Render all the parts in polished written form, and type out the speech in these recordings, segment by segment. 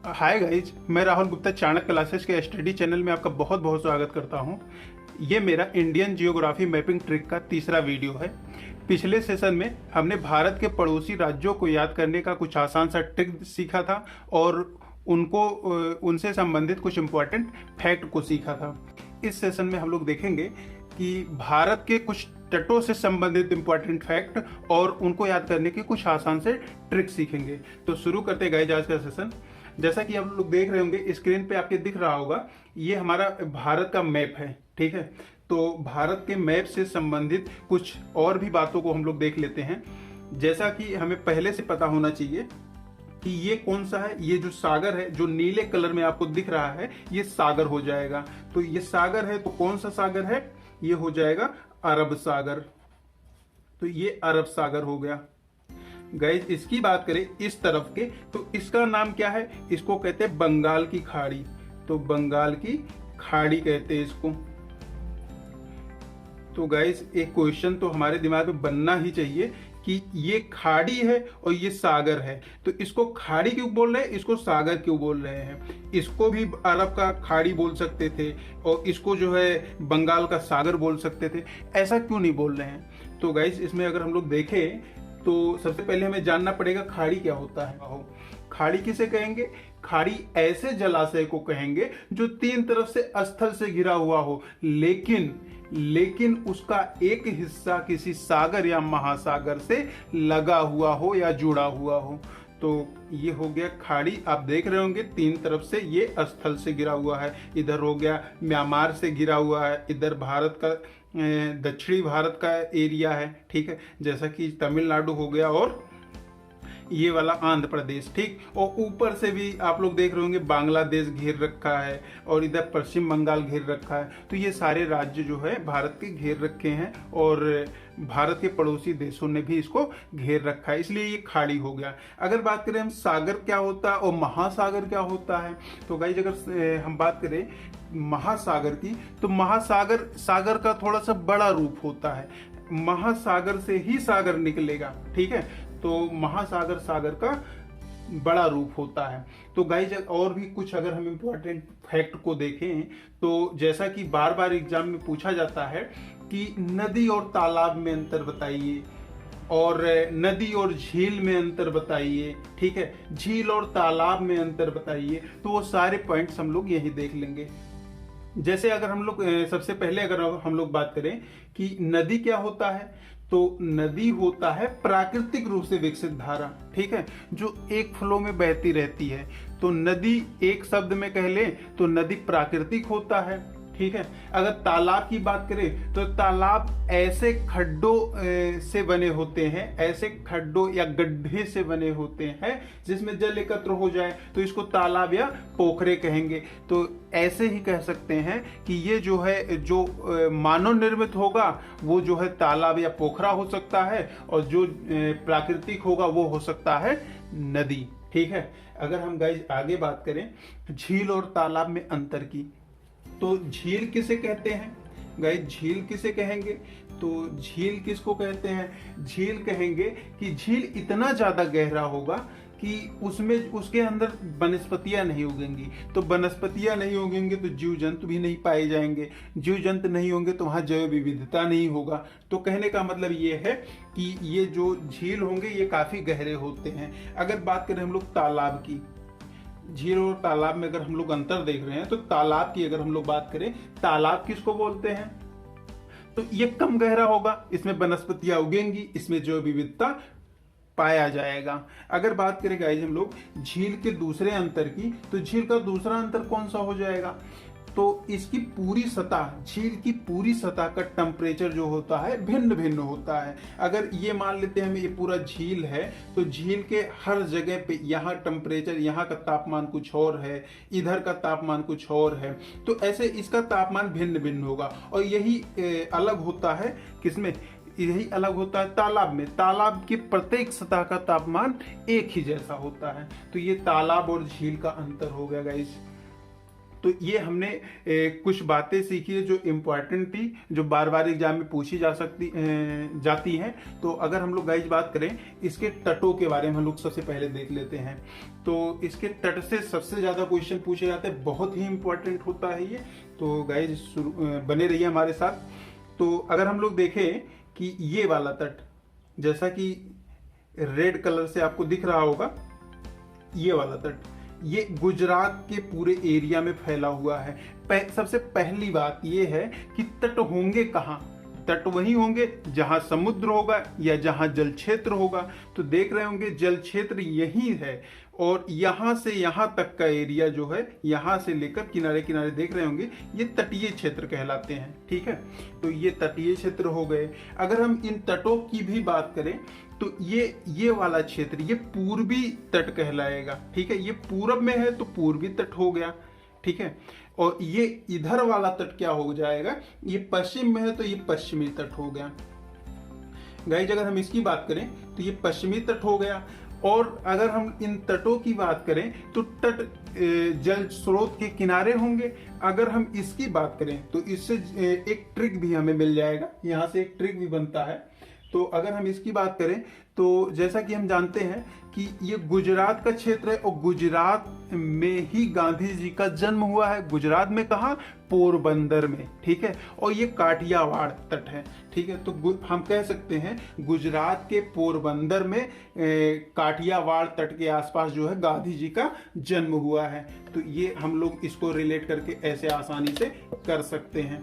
Hi guys, मैं Rahul Gupta Chanakya classes के study channel में आपका बहुत बहुत स्वागत करता हूं। ये मेरा इंडियन जियोग्राफी मैपिंग ट्रिक का तीसरा वीडियो है। पिछले सेशन में हमने भारत के पड़ोसी राज्यों को याद करने का कुछ आसान सा ट्रिक सीखा था और उनसे संबंधित कुछ इम्पोर्टेंट फैक्ट को सीखा था। इस सेशन में हम लोग देखेंगे कि भारत के कुछ तटों से संबंधित इम्पोर्टेंट फैक्ट और उनको याद करने के कुछ आसान से ट्रिक सीखेंगे। तो शुरू करते गाइज आज का सेशन। जैसा कि आप लोग देख रहे होंगे स्क्रीन पे आपके दिख रहा होगा, ये हमारा भारत का मैप है। ठीक है, तो भारत के मैप से संबंधित कुछ और भी बातों को हम लोग देख लेते हैं। जैसा कि हमें पहले से पता होना चाहिए कि ये कौन सा है। ये जो सागर है, जो नीले कलर में आपको दिख रहा है, ये सागर हो जाएगा। तो ये सागर है, तो कौन सा सागर है? ये हो जाएगा अरब सागर। तो ये अरब सागर हो गया। गाइज इसकी बात करें इस तरफ के, तो इसका नाम क्या है? इसको कहते हैं बंगाल की खाड़ी। तो बंगाल की खाड़ी कहते हैं इसको। तो गाइज एक क्वेश्चन तो हमारे दिमाग में बनना ही चाहिए कि ये खाड़ी है और ये सागर है, तो इसको खाड़ी क्यों बोल रहे हैं, इसको सागर क्यों बोल रहे हैं? इसको भी अरब का खाड़ी बोल सकते थे और इसको जो है बंगाल का सागर बोल सकते थे, ऐसा क्यों नहीं बोल रहे हैं? तो गाइज इसमें अगर हम लोग देखें तो सबसे पहले हमें जानना पड़ेगा खाड़ी क्या होता है। खाड़ी किसे कहेंगे? खाड़ी ऐसे जलाशय को कहेंगे जो तीन तरफ से स्थल से घिरा हुआ हो, लेकिन उसका एक हिस्सा किसी सागर या महासागर से लगा हुआ हो या जुड़ा हुआ हो। तो ये हो गया खाड़ी। आप देख रहे होंगे तीन तरफ से ये स्थल से घिरा हुआ है। इधर हो गया म्यांमार से घिरा हुआ है, इधर भारत का दक्षिणी भारत का एरिया है। ठीक है, जैसा कि तमिलनाडु हो गया और ये वाला आंध्र प्रदेश। ठीक, और ऊपर से भी आप लोग देख रहे होंगे बांग्लादेश घेर रखा है और इधर पश्चिम बंगाल घेर रखा है। तो ये सारे राज्य जो है भारत के घेर रखे हैं और भारत के पड़ोसी देशों ने भी इसको घेर रखा है, इसलिए ये खाड़ी हो गया। अगर बात करें हम सागर क्या होता है और महासागर क्या होता है, तो गाइस अगर हम बात करें महासागर की, तो महासागर सागर का थोड़ा सा बड़ा रूप होता है। महासागर से ही सागर निकलेगा। ठीक है, तो महासागर सागर का बड़ा रूप होता है। तो गाइज और भी कुछ अगर हम इम्पोर्टेंट फैक्ट को देखें, तो जैसा कि बार बार एग्जाम में पूछा जाता है कि नदी और तालाब में अंतर बताइए और नदी और झील में अंतर बताइए। ठीक है, झील और तालाब में अंतर बताइए। तो वो सारे पॉइंट्स हम लोग यही देख लेंगे। जैसे अगर हम लोग सबसे पहले अगर हम लोग बात करें कि नदी क्या होता है, तो नदी होता है प्राकृतिक रूप से विकसित धारा। ठीक है, जो एक फ्लो में बहती रहती है। तो नदी एक शब्द में कह ले तो नदी प्राकृतिक होता है। ठीक है, अगर तालाब की बात करें तो तालाब ऐसे खड्डों से बने होते हैं, ऐसे खड्डों या गड्ढे से बने होते हैं जिसमें जल एकत्र हो जाए, तो इसको तालाब या पोखरे कहेंगे। तो ऐसे ही कह सकते हैं कि ये जो है जो मानव निर्मित होगा वो जो है तालाब या पोखरा हो सकता है और जो प्राकृतिक होगा वो हो सकता है नदी। ठीक है, अगर हम गाइस आगे बात करें झील और तालाब में अंतर की, तो झील किसे कहते हैं? गाइस झील किसे कहेंगे? तो झील किसको कहते हैं? झील कहेंगे कि झील इतना ज्यादा गहरा होगा कि उसमें उसके अंदर वनस्पतियां नहीं उगेंगी। तो वनस्पतियां नहीं उगेंगे तो जीव जंतु भी नहीं पाए जाएंगे। जीव जंतु नहीं होंगे तो वहां जैव विविधता नहीं होगा। तो कहने का मतलब ये है कि ये जो झील होंगे ये काफी गहरे होते हैं। अगर बात करें हम लोग तालाब की, झील और तालाब में अगर हम लोग अंतर देख रहे हैं, तो तालाब की अगर हम लोग बात करें, तालाब किसको बोलते हैं? तो ये कम गहरा होगा, इसमें वनस्पतियां उगेंगी, इसमें जो विविधता पाया जाएगा। अगर बात करें गाइस हम लोग झील के दूसरे अंतर की, तो झील का दूसरा अंतर कौन सा हो जाएगा? तो इसकी पूरी सतह, झील की पूरी सतह का टेम्परेचर जो होता है भिन्न भिन्न होता है। अगर ये मान लेते हैं हम ये पूरा झील है, तो झील के हर जगह पे यहाँ टेम्परेचर, यहाँ का तापमान कुछ और है, इधर का तापमान कुछ और है। तो ऐसे इसका तापमान भिन्न भिन्न होगा और यही अलग होता है किसमें? यही अलग होता है तालाब में। तालाब की प्रत्येक सतह का तापमान एक ही जैसा होता है। तो ये तालाब और झील का अंतर हो गया गाइस। तो ये हमने कुछ बातें सीखी है जो इम्पोर्टेंट थी, जो बार बार एग्जाम में पूछी जाती हैं। तो अगर हम लोग गाइज बात करें इसके तटों के बारे में, हम लोग सबसे पहले देख लेते हैं। तो इसके तट से सबसे ज्यादा क्वेश्चन पूछे जाते हैं, बहुत ही इंपॉर्टेंट होता है ये। तो गाइज बने रहिए हमारे साथ। तो अगर हम लोग देखें कि ये वाला तट, जैसा कि रेड कलर से आपको दिख रहा होगा, ये वाला तट, ये गुजरात के पूरे एरिया में फैला हुआ है। सबसे पहली बात ये है कि तट होंगे कहाँ? तट वहीं होंगे जहां समुद्र होगा या जहां जल क्षेत्र होगा। तो देख रहे होंगे जल क्षेत्र यही है, और यहां से यहां तक का एरिया जो है, यहां से लेकर किनारे किनारे देख रहे होंगे, ये तटीय क्षेत्र कहलाते हैं। ठीक है, तो ये तटीय क्षेत्र हो गए। अगर हम इन तटों की भी बात करें तो ये वाला क्षेत्र ये पूर्वी तट कहलाएगा। ठीक है, ये पूरब में है तो पूर्वी तट हो गया। ठीक है, और ये इधर वाला तट क्या हो जाएगा, ये पश्चिम में है तो ये पश्चिमी तट हो गया। गाइज अगर हम इसकी बात करें तो ये पश्चिमी तट हो गया। और अगर हम इन तटों की बात करें तो तट जल स्रोत के किनारे होंगे। अगर हम इसकी बात करें तो इससे एक ट्रिक भी हमें मिल जाएगा, यहाँ से एक ट्रिक भी बनता है। तो अगर हम इसकी बात करें तो जैसा कि हम जानते हैं कि ये गुजरात का क्षेत्र है, और गुजरात में ही गांधी जी का जन्म हुआ है। गुजरात में कहाँ? पोरबंदर में। ठीक है, और ये काठियावाड़ तट है। ठीक है, तो हम कह सकते हैं गुजरात के पोरबंदर में काठियावाड़ तट के आसपास जो है गांधी जी का जन्म हुआ है। तो ये हम लोग इसको रिलेट करके ऐसे आसानी से कर सकते हैं।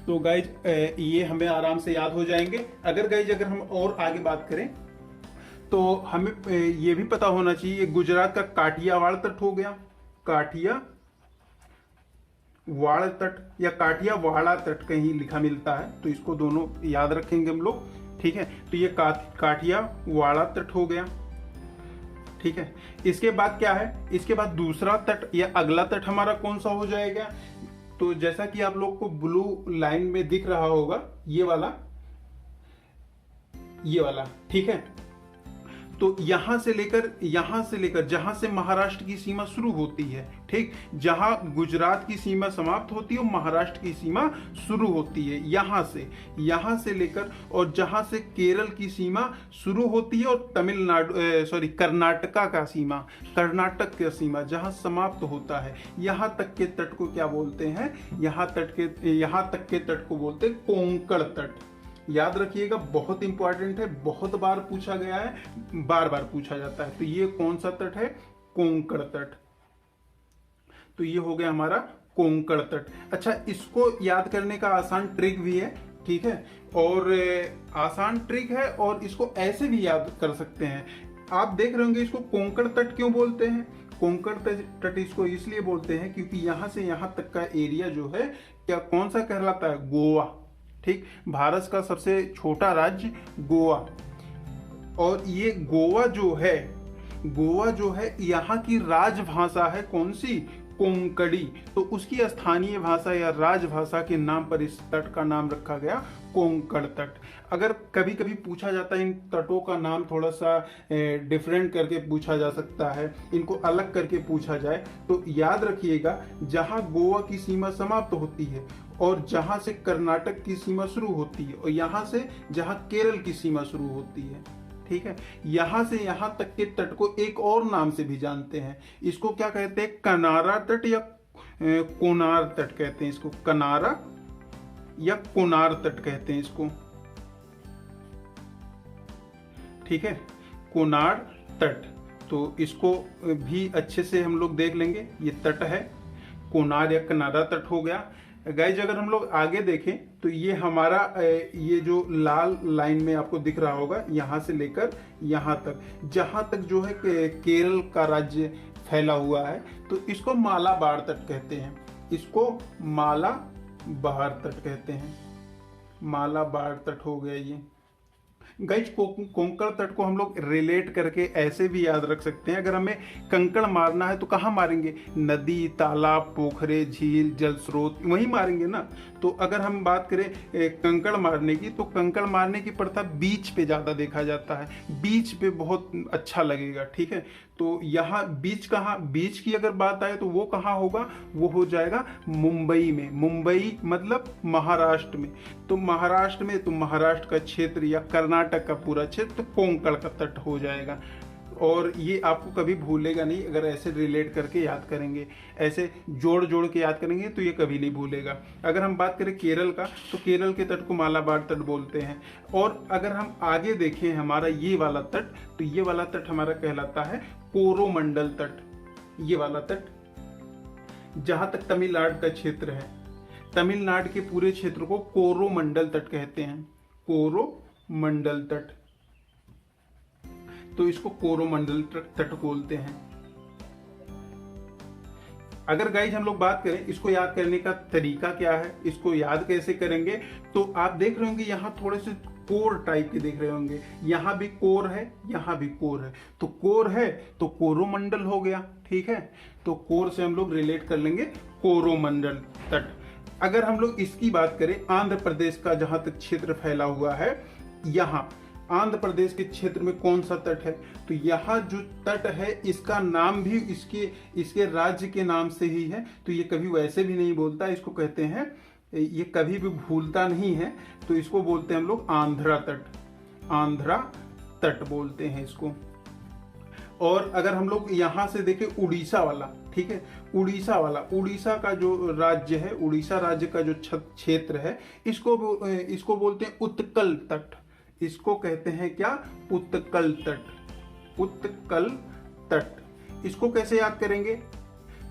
तो गाइज ये हमें आराम से याद हो जाएंगे। अगर हम और आगे बात करें तो हमें ये भी पता होना चाहिए, गुजरात का काठियावाड़ तट हो गया, काठियावाड़ तट या काठियावाड़ा तट कहीं लिखा मिलता है, तो इसको दोनों याद रखेंगे हम लोग। ठीक है, तो ये काठियावाड़ा तट हो गया। ठीक है, इसके बाद क्या है, इसके बाद दूसरा तट या अगला तट हमारा कौन सा हो जाएगा? तो जैसा कि आप लोग को ब्लू लाइन में दिख रहा होगा, ये वाला। ठीक है, तो यहां से लेकर जहां से महाराष्ट्र की सीमा शुरू होती है, ठीक, जहां गुजरात की सीमा समाप्त होती है और महाराष्ट्र की सीमा शुरू होती है, यहां से लेकर, और जहां से केरल की सीमा शुरू होती है और कर्नाटक का सीमा जहां समाप्त होता है, यहां तक के तट को क्या बोलते हैं? यहां तक के तट को बोलते हैं कोंकण तट। याद रखिएगा, बहुत इंपॉर्टेंट है, बहुत बार पूछा गया है, बार बार पूछा जाता है। तो ये कौन सा तट है? कोंकण तट। तो ये हो गया हमारा कोंकण तट। अच्छा, इसको याद करने का आसान ट्रिक भी है। ठीक है, और आसान ट्रिक है, और इसको ऐसे भी याद कर सकते हैं। आप देख रहे होंगे इसको कोंकण तट क्यों बोलते हैं? कोंकण तट इसको इसलिए बोलते हैं क्योंकि यहां से यहां तक का एरिया जो है क्या कौन सा कहलाता है? गोवा। ठीक, भारत का सबसे छोटा राज्य गोवा, और ये गोवा जो है यहाँ की राजभाषा है कौन सी? कोंकणी। तो उसकी स्थानीय भाषा या राजभाषा के नाम पर इस तट का नाम रखा गया कोंकण तट। अगर कभी कभी पूछा जाता है, इन तटों का नाम थोड़ा सा डिफरेंट करके पूछा जा सकता है, इनको अलग करके पूछा जाए, तो याद रखिएगा जहां गोवा की सीमा समाप्त होती है और जहां से कर्नाटक की सीमा शुरू होती है, और यहां से जहां केरल की सीमा शुरू होती है। ठीक है, यहां से यहां तक के तट को एक और नाम से भी जानते हैं। इसको क्या कहते हैं? कनारा तट या कोनार तट कहते हैं इसको। कनारा या कोनार तट कहते हैं इसको। ठीक है, कोनार तट। तो इसको भी अच्छे से हम लोग देख लेंगे। ये तट है, कोनार या कनारा तट हो गया। गाइज अगर हम लोग आगे देखें तो ये हमारा ये जो लाल लाइन में आपको दिख रहा होगा, यहाँ से लेकर यहाँ तक, जहाँ तक जो है केरल का राज्य फैला हुआ है, तो इसको मालाबार तट कहते हैं। इसको मालाबार तट कहते हैं। मालाबार तट हो गया ये। गाइज कोंकण तट को हम लोग रिलेट करके ऐसे भी याद रख सकते हैं, अगर हमें कंकड़ मारना है तो कहाँ मारेंगे, नदी, तालाब, पोखरे, झील, जल स्रोत, वहीं मारेंगे ना। तो अगर हम बात करें कंकड़ मारने की, तो कंकड़ मारने की प्रथा बीच पे ज़्यादा देखा जाता है, बीच पे बहुत अच्छा लगेगा, ठीक है। तो यहाँ बीच कहाँ, बीच की अगर बात आए तो वो कहाँ होगा, वो हो जाएगा मुंबई में। मुंबई मतलब महाराष्ट्र में। तो महाराष्ट्र में, तो महाराष्ट्र का क्षेत्र या कर्नाटक का पूरा क्षेत्र कोंकण का तट हो जाएगा। और ये आपको कभी भूलेगा नहीं, अगर ऐसे रिलेट करके याद करेंगे, ऐसे जोड़ जोड़ के याद करेंगे तो ये कभी नहीं भूलेगा। अगर हम बात करें केरल का, तो केरल के तट को मालाबार तट बोलते हैं। और अगर हम आगे देखें हमारा ये वाला तट, तो ये वाला तट हमारा कहलाता है कोरोमंडल तट। ये वाला तट जहां तक तमिलनाडु का क्षेत्र है, तमिलनाडु के पूरे क्षेत्र को कोरोमंडल तट कहते हैं, कोरोमंडल तट। तो इसको कोरोमंडल तट बोलते हैं। अगर गाइज हम लोग बात करें इसको याद करने का तरीका क्या है, इसको याद कैसे करेंगे, तो आप देख रहे होंगे यहाँ थोड़े से कोर टाइप के देख रहे होंगे, यहाँ भी कोर है, यहाँ भी कोर है। तो कोर है तो कोरोमंडल हो गया, ठीक है। तो कोर से हम लोग रिलेट कर लेंगे कोरोमंडल तट। अगर हम लोग इसकी बात करें, आंध्र प्रदेश का जहां तक क्षेत्र फैला हुआ है, यहाँ आंध्र प्रदेश के क्षेत्र में कौन सा तट है, तो यहाँ जो तट है इसका नाम भी इसके राज्य के नाम से ही है। तो ये कभी वैसे भी नहीं बोलता, इसको कहते हैं, ये कभी भी भूलता नहीं है, तो इसको बोलते हैं हम लोग आंध्रा तट, आंध्रा तट बोलते हैं इसको। और अगर हम लोग यहाँ से देखें उड़ीसा वाला, ठीक है, उड़ीसा वाला, उड़ीसा का जो राज्य है, उड़ीसा राज्य का जो क्षेत्र है, इसको बोलते हैं उत्कल तट। इसको कहते हैं क्या, उत्कल तट, उत्कल तट। इसको कैसे याद करेंगे,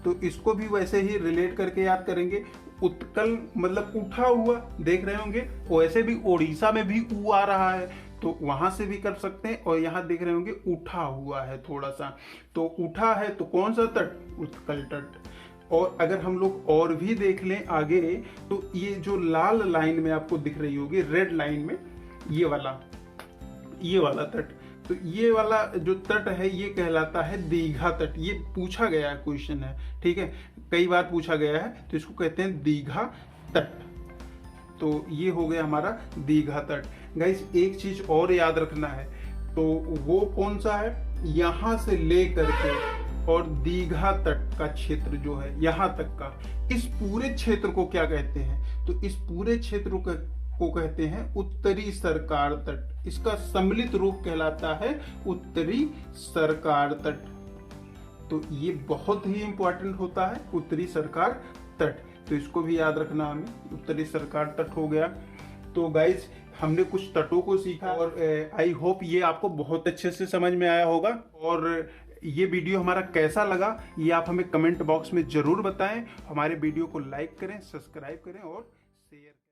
तो इसको भी वैसे ही रिलेट करके याद करेंगे। उत्कल मतलब उठा हुआ, देख रहे होंगे, वैसे भी उड़ीसा में भी ऊ आ रहा है, तो वहां से भी कर सकते हैं। और यहाँ देख रहे होंगे उठा हुआ है थोड़ा सा, तो उठा है तो कौन सा तट, उत्कल तट। और अगर हम लोग और भी देख लें आगे, तो ये जो लाल लाइन में आपको दिख रही होगी, रेड लाइन में, ये वाला तट, तो ये वाला जो तट है ये कहलाता है दीघा तट। ये पूछा गया है, क्वेश्चन है, ठीक है, कई बार पूछा गया है, तो इसको कहते हैं दीघा तट। तो ये हो गया हमारा दीघा तट। गाइस एक चीज और याद रखना है, तो वो कौन सा है, यहां से ले करके और दीघा तट का क्षेत्र जो है यहां तक का, इस पूरे क्षेत्र को क्या कहते हैं, तो इस पूरे क्षेत्र को कहते हैं उत्तरी सरकार तट। इसका सम्मिलित रूप कहलाता है उत्तरी सरकार तट। तो ये बहुत ही इंपॉर्टेंट होता है, उत्तरी सरकार तट। तो इसको भी याद रखना हमें, उत्तरी सरकार तट हो गया। तो गाइज हमने कुछ तटों को सीखा और आई होप ये आपको बहुत अच्छे से समझ में आया होगा। और ये वीडियो हमारा कैसा लगा ये आप हमें कमेंट बॉक्स में जरूर बताएं। हमारे वीडियो को लाइक करें, सब्सक्राइब करें और